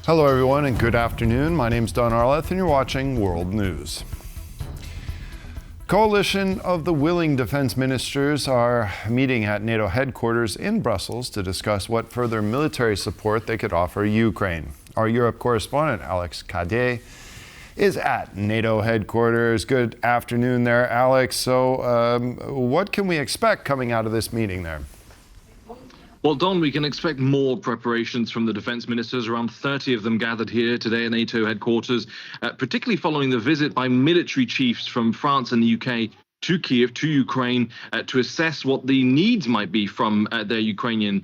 Hello, everyone, and good afternoon. My name's Don Arleth, and you're watching World News. Coalition of the willing defense ministers are meeting at NATO headquarters in Brussels to discuss what further military support they could offer Ukraine. Our Europe correspondent, Alex Kaja, is at NATO headquarters. Good afternoon there, Alex. So what can we expect coming out of this meeting there? Well, Don, we can expect more preparations from the defense ministers. Around 30 of them gathered here today at NATO headquarters, particularly following the visit by military chiefs from France and the UK to Kiev, to Ukraine, to assess what the needs might be from their Ukrainian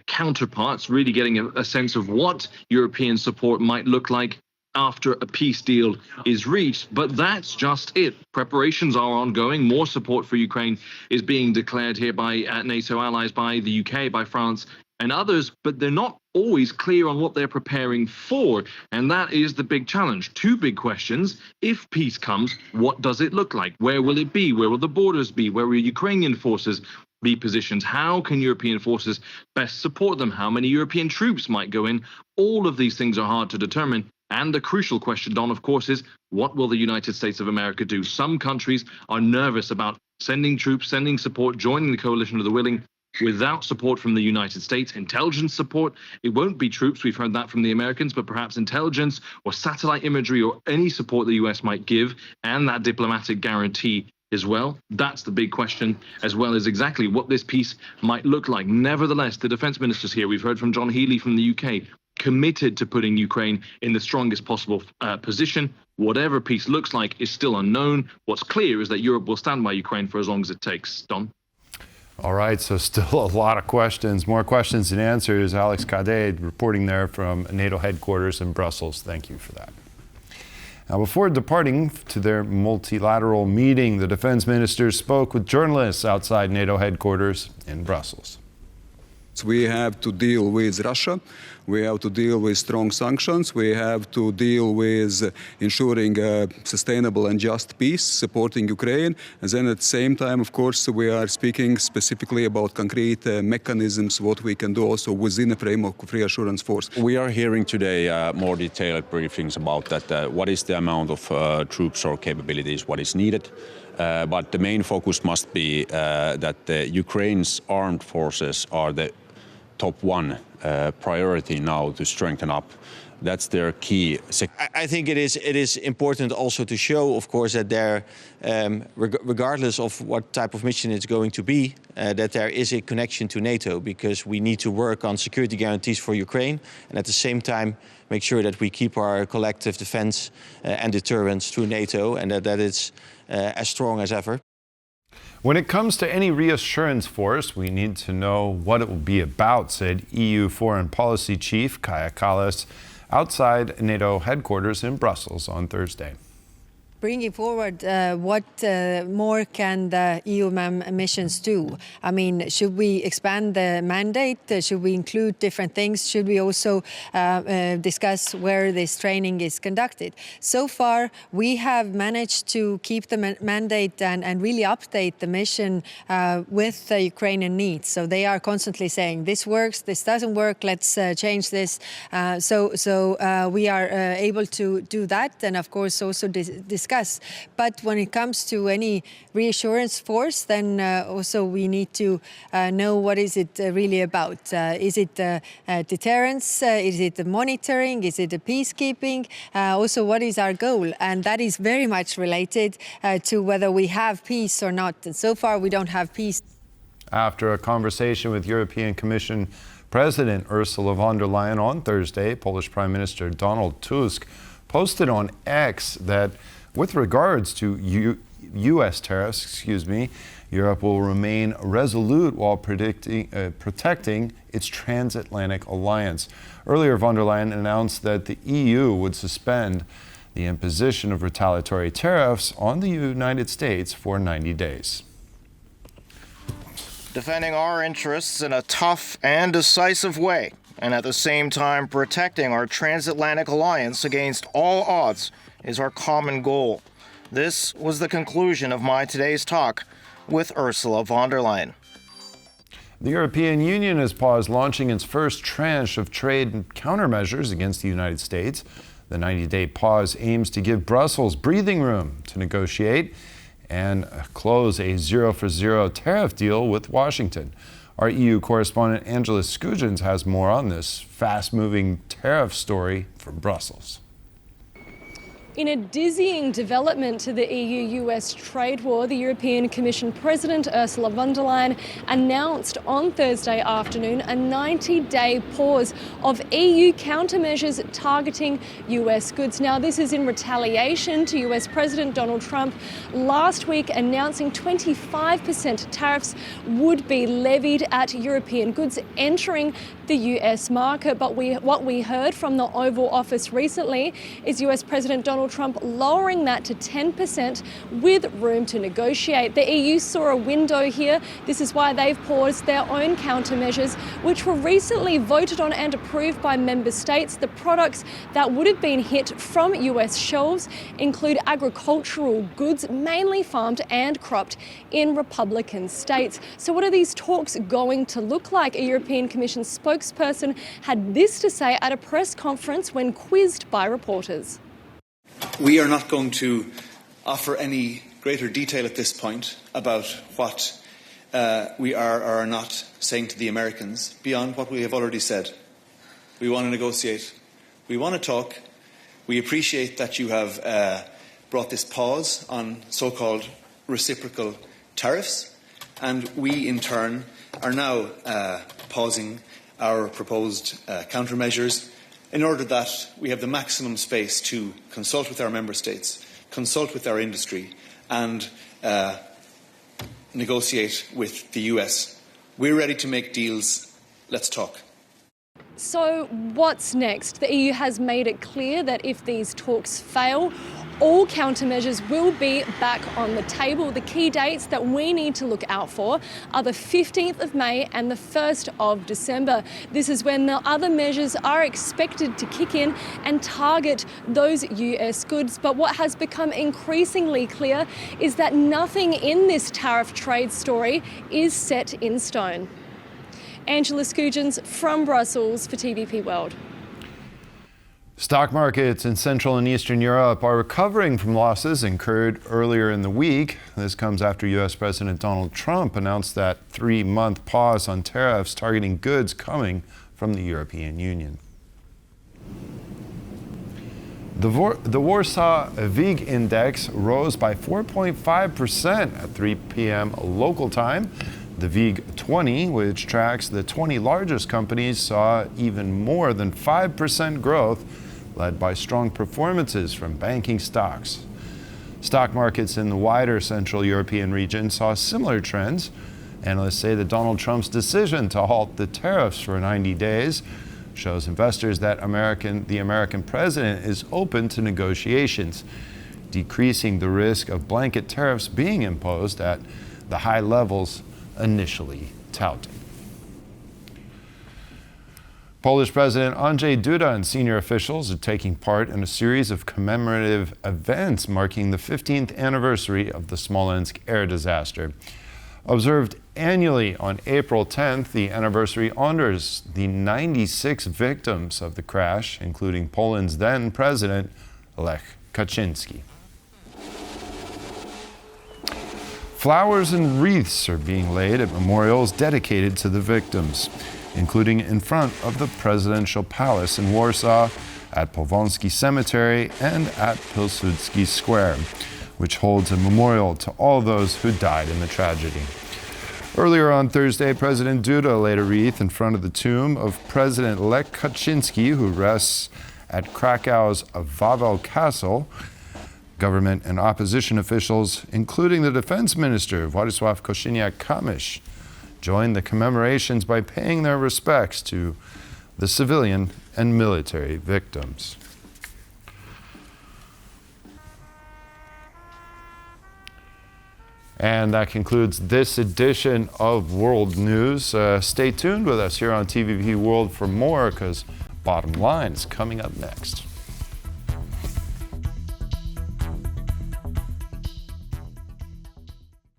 counterparts, really getting a sense of what European support might look like after a peace deal is reached. But that's just it. Preparations are ongoing. More support for Ukraine is being declared here by NATO allies, by the UK, by France and others, but they're not always clear on what they're preparing for. And that is the big challenge. Two big questions. If peace comes, what does it look like? Where will it be? Where will the borders be? Where will Ukrainian forces be positioned? How can European forces best support them? How many European troops might go in? All of these things are hard to determine. And the crucial question, Don, of course, is what will the United States of America do? Some countries are nervous about sending troops, sending support, joining the coalition of the willing without support from the United States. Intelligence support, it won't be troops, we've heard that from the Americans, but perhaps intelligence or satellite imagery or any support the US might give, and that diplomatic guarantee as well. That's the big question, as well as exactly what this peace might look like. Nevertheless, the defense ministers here, we've heard from John Healey from the UK, committed to putting Ukraine in the strongest possible position. Whatever peace looks like is still unknown. What's clear is that Europe will stand by Ukraine for as long as it takes. Don? All right, so still a lot of questions, more questions than answers. Alex Kaja reporting there from NATO headquarters in Brussels. Thank you for that. Now, before departing to their multilateral meeting, the defense ministers spoke with journalists outside NATO headquarters in Brussels. We have to deal with Russia, we have to deal with strong sanctions, we have to deal with ensuring sustainable and just peace, supporting Ukraine, and then at the same time, of course, we are speaking specifically about concrete mechanisms, what we can do also within the framework of reassurance force. We are hearing today more detailed briefings about that, what is the amount of troops or capabilities, what is needed. But the main focus must be that Ukraine's armed forces are the top one priority now to strengthen up. That's their key. I think it is important also to show, of course, that there, regardless of what type of mission it's going to be, that there is a connection to NATO, because we need to work on security guarantees for Ukraine and at the same time make sure that we keep our collective defense and deterrence through NATO, and that it's as strong as ever. When it comes to any reassurance force, we need to know what it will be about, said EU Foreign Policy Chief Kaja Kallas outside NATO headquarters in Brussels on Thursday. Bringing forward what more can the EU missions do? I mean, should we expand the mandate? Should we include different things? Should we also discuss where this training is conducted? So far, we have managed to keep the mandate and really update the mission with the Ukrainian needs. So they are constantly saying, this works, this doesn't work, let's change this. So we are able to do that, and of course also discuss. But when it comes to any reassurance force, then also we need to know what is it really about. Is it deterrence? Is it the monitoring? Is it the peacekeeping? Also, what is our goal? And that is very much related to whether we have peace or not. And so far, we don't have peace. After a conversation with European Commission President Ursula von der Leyen on Thursday, Polish Prime Minister Donald Tusk posted on X that with regards to U.S. tariffs, Europe will remain resolute while protecting its transatlantic alliance. Earlier, von der Leyen announced that the EU would suspend the imposition of retaliatory tariffs on the United States for 90 days. Defending our interests in a tough and decisive way, and at the same time protecting our transatlantic alliance against all odds, is our common goal. This was the conclusion of my today's talk with Ursula von der Leyen. The European Union has paused launching its first tranche of trade countermeasures against the United States. The 90-day pause aims to give Brussels breathing room to negotiate and close a zero-for-zero tariff deal with Washington. Our EU correspondent Angela Skujins has more on this fast-moving tariff story from Brussels. In a dizzying development to the EU-US trade war, the European Commission President Ursula von der Leyen announced on Thursday afternoon a 90-day pause of EU countermeasures targeting US goods. Now, this is in retaliation to US President Donald Trump last week announcing 25% tariffs would be levied at European goods entering the US market. But what we heard from the Oval Office recently is US President Donald Trump lowering that to 10% with room to negotiate. The EU saw a window here. This is why they've paused their own countermeasures, which were recently voted on and approved by member states. The products that would have been hit from US shelves include agricultural goods, mainly farmed and cropped in Republican states. So what are these talks going to look like? A European Commission spokesperson had this to say at a press conference when quizzed by reporters. We are not going to offer any greater detail at this point about what we are or are not saying to the Americans beyond what we have already said. We want to negotiate. We want to talk. We appreciate that you have brought this pause on so-called reciprocal tariffs, and we in turn are now pausing our proposed countermeasures in order that we have the maximum space to consult with our member states, consult with our industry, and negotiate with the US. We're ready to make deals. Let's talk. So what's next? The EU has made it clear that if these talks fail, all countermeasures will be back on the table. The key dates that we need to look out for are the 15th of May and the 1st of December. This is when the other measures are expected to kick in and target those US goods. But what has become increasingly clear is that nothing in this tariff trade story is set in stone. Angela Skujins from Brussels for TVP World. Stock markets in Central and Eastern Europe are recovering from losses incurred earlier in the week. This comes after U.S. President Donald Trump announced that 3-month pause on tariffs targeting goods coming from the European Union. The Warsaw WIG index rose by 4.5% at 3 p.m. local time. The WIG 20, which tracks the 20 largest companies, saw even more than 5% growth, led by strong performances from banking stocks. Stock markets in the wider Central European region saw similar trends. Analysts say that Donald Trump's decision to halt the tariffs for 90 days shows investors that the American president is open to negotiations, decreasing the risk of blanket tariffs being imposed at the high levels initially touted. Polish President Andrzej Duda and senior officials are taking part in a series of commemorative events marking the 15th anniversary of the Smolensk air disaster. Observed annually on April 10th, the anniversary honors the 96 victims of the crash, including Poland's then president, Lech Kaczynski. Flowers and wreaths are being laid at memorials dedicated to the victims, including in front of the presidential palace in Warsaw, at Powązki Cemetery, and at Pilsudski Square, which holds a memorial to all those who died in the tragedy. Earlier on Thursday, President Duda laid a wreath in front of the tomb of President Lech Kaczynski, who rests at Krakow's Wawel Castle. Government and opposition officials, including the defense minister, Władysław Kosiniak-Kamysz, joined the commemorations by paying their respects to the civilian and military victims. And that concludes this edition of World News. Stay tuned with us here on TVP World for more, because Bottom Line is coming up next.